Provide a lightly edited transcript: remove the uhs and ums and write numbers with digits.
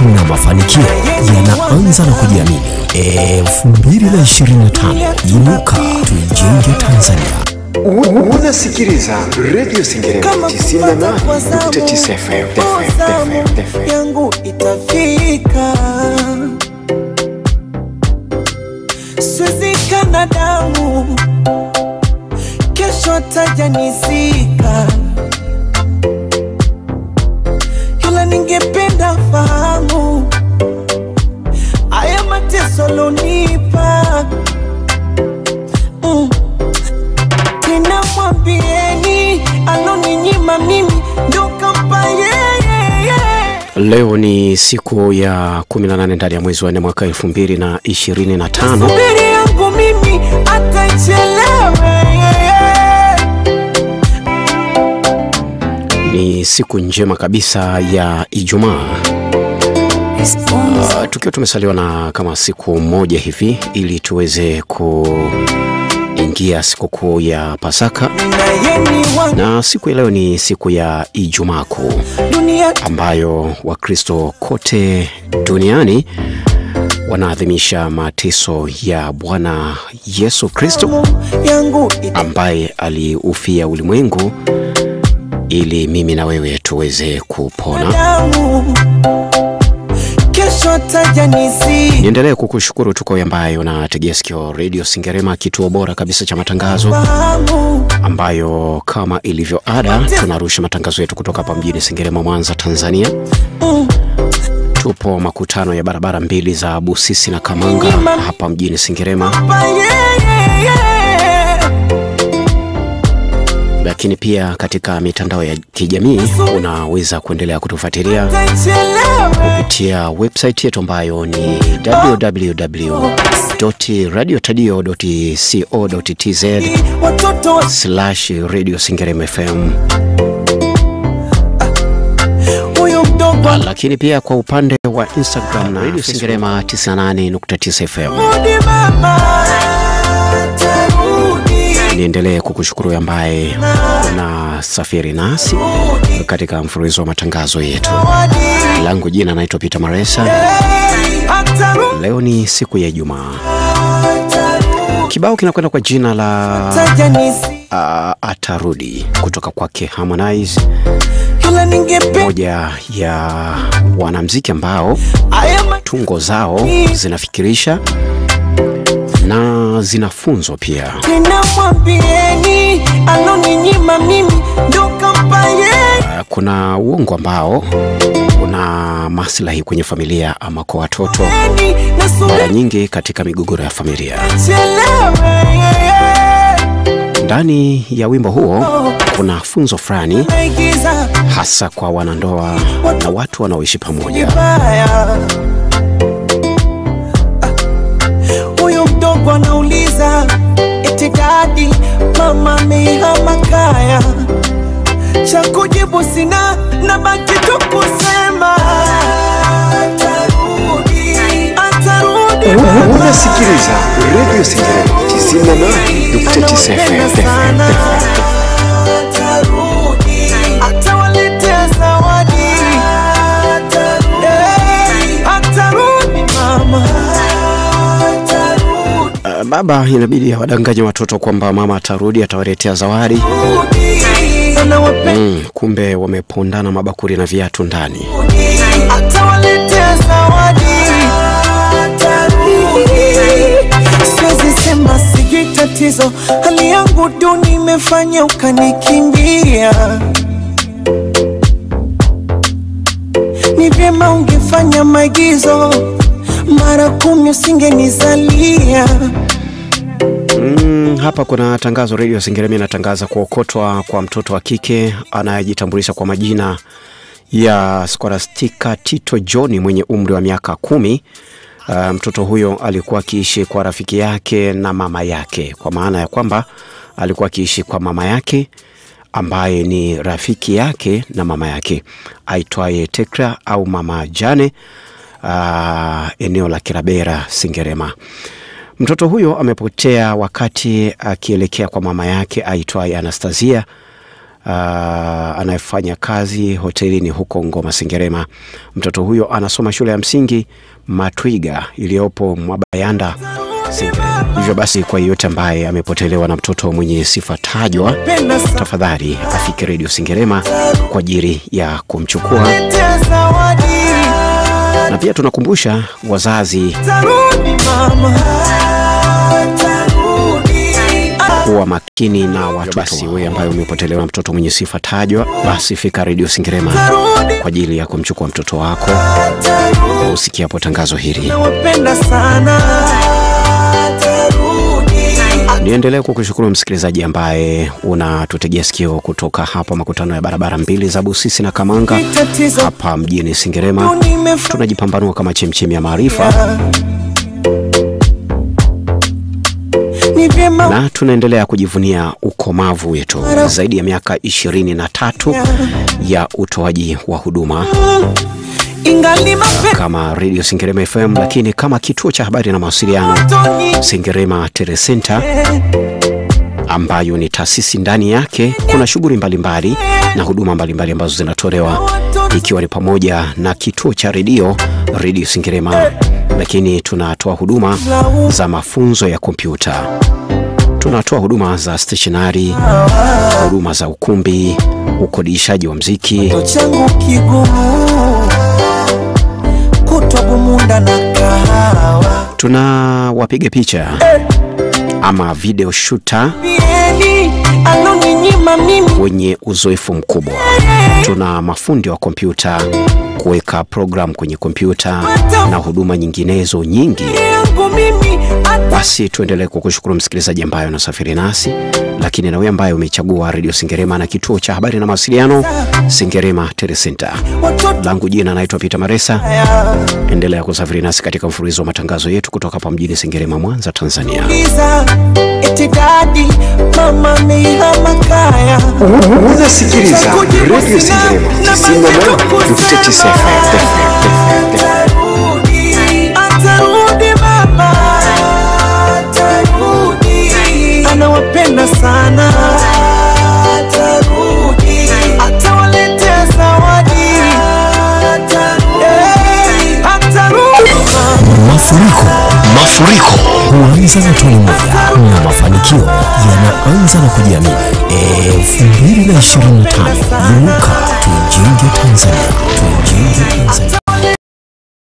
na mafanikio yanaanza na kujiamini. 2025 inuka tuijenge Tanzania. Unasikiliza Radio Sengerema 98.9 FM. Yangu itafika. Siwezi kana damu, kesho tajanizika. Ila ningependa fahamu haya mateso lonipa. Ninamwambieni aloninyima mimi ndo kampa yeye. Leo ni siku ya 18 ndani ya mwezi wa 4 mwaka 2025. Subiri yangu mimi atachelewe. Ni siku njema kabisa ya Ijumaa. Tukiwa tumesaliwa na kama siku moja hivi ili tuweze kuingia sikukuu ya Pasaka. Na siku ya leo ni siku ya Ijumaa Kuu, ambayo Wakristo kote duniani wanaadhimisha mateso ya Bwana Yesu Kristo, ambaye aliufia ulimwengu ili mimi na wewe tuweze kupona. Niendelee kukushukuru tu kwa ambaye unategea sikio Radio Sengerema, kituo bora kabisa cha matangazo, ambayo kama ilivyo ada tunarusha matangazo yetu kutoka hapa mjini Sengerema, Mwanza, Tanzania. Tupo makutano ya barabara mbili za Busisi na Kamanga hapa mjini Sengerema. Lakini pia katika mitandao ya kijamii unaweza kuendelea kutufuatilia kupitia website yetu ambayo ni www.radiotadio.co.tz/Radio Sengerema FM. Lakini pia kwa upande wa Instagram na Radio Sengerema 98.9 FM. Niendelee kukushukuru ambaye unasafiri nasi katika mfululizo wa matangazo yetu. Langu jina naitwa Peter Maresa. Leo ni siku ya Ijumaa. Kibao kinakwenda kwa jina la Atarudi kutoka kwake Harmonize, moja ya wanamuziki ambao tungo zao zinafikirisha na zinafunzo pia. Ninamwambieni aloninyima mimi ndo kampa yeye. Kuna uongo ambao una maslahi kwenye familia ama kwa watoto, mara nyingi katika migogoro ya familia. Ndani ya wimbo huo kuna funzo fulani hasa kwa wanandoa na watu wanaoishi pamoja. Wanauliza eti daddy mama amehama kaya, cha kujibu sina na baki tu kusema atarudi. Unasikiliza Radio Sengerema 98.9 FM. Atawaletea zawadi, atarudi mama. Baba inabidi awadanganye watoto kwamba mama atarudi, atawaletea zawadi. Kumbe wamepondana mabakuri na viatu ndani. Atawaletea zawadi, siwezi sema sijui tatizo, hali yangu duni imefanya ukanikimbia. Ni vyema ungefanya maigizo, mara 10 usingenizalia. Hapa kuna tangazo. Radio Sengerema inatangaza kuokotwa kwa mtoto wa kike anayejitambulisha kwa majina ya Scholastica Tito John mwenye umri wa miaka 10. Mtoto huyo alikuwa akiishi kwa rafiki yake na mama yake, kwa maana ya kwamba alikuwa akiishi kwa mama yake ambaye ni rafiki yake na mama yake, aitwaye Tekra au Mama Jane, eneo la Kirabera, Sengerema. Mtoto huyo amepotea wakati akielekea kwa mama yake aitwaye Anastasia anayefanya kazi hotelini huko Ngoma Sengerema. Mtoto huyo anasoma shule ya msingi Matwiga iliyopo Mwabayanda Sengerema. Hivyo basi kwa yeyote ambaye amepotelewa na mtoto mwenye sifa tajwa, tafadhali afike Radio Sengerema kwa ajili ya kumchukua. Na pia tunakumbusha wazazi kuwa makini na watoto. Basi wewe ambaye umepotelewa na mtoto mwenye sifa tajwa, basi fika Radio Sengerema kwa ajili ya kumchukua mtoto wako. Usikie hapo tangazo hili. Niendelee kukushukuru msikilizaji ambaye unatutegea sikio kutoka hapa makutano ya barabara mbili za Busisi na Kamanga hapa mjini Sengerema. Tunajipambanua kama chemchemi ya maarifa, na tunaendelea kujivunia ukomavu wetu zaidi ya miaka 23 ya utoaji wa huduma kama Radio Sengerema FM, lakini kama kituo cha habari na mawasiliano Sengerema Telecenter, ambayo ni taasisi ndani yake kuna shughuli mbalimbali na huduma mbalimbali ambazo zinatolewa, ikiwa ni pamoja na kituo cha Radio Sengerema, lakini tunatoa huduma za mafunzo ya kompyuta, tunatoa huduma za stationary, huduma za ukumbi, ukodishaji wa muziki, tuna wapiga picha ama video shooter wenye uzoefu mkubwa, tuna mafundi wa kompyuta, kuweka program kwenye kompyuta na huduma nyinginezo nyingi. Basi tuendelee kukushukuru msikilizaji ambaye unasafiri nasi, lakini na wewe ambaye umechagua Radio Sengerema na kituo cha habari na mawasiliano Sengerema Telecenter. Langu jina naitwa Peter Maresa. Endelea kusafiri nasi katika mfululizo wa matangazo yetu kutoka hapa mjini Sengerema, Mwanza, Tanzania. Unasikiliza Radio Sengerema 98.9 FM. Anawapenda sana, atawaletea zawadi. Mafuriko huanza na tone moja, na mafanikio yanaanza na kujiamini. 2025, inuka tujenge Tanzania.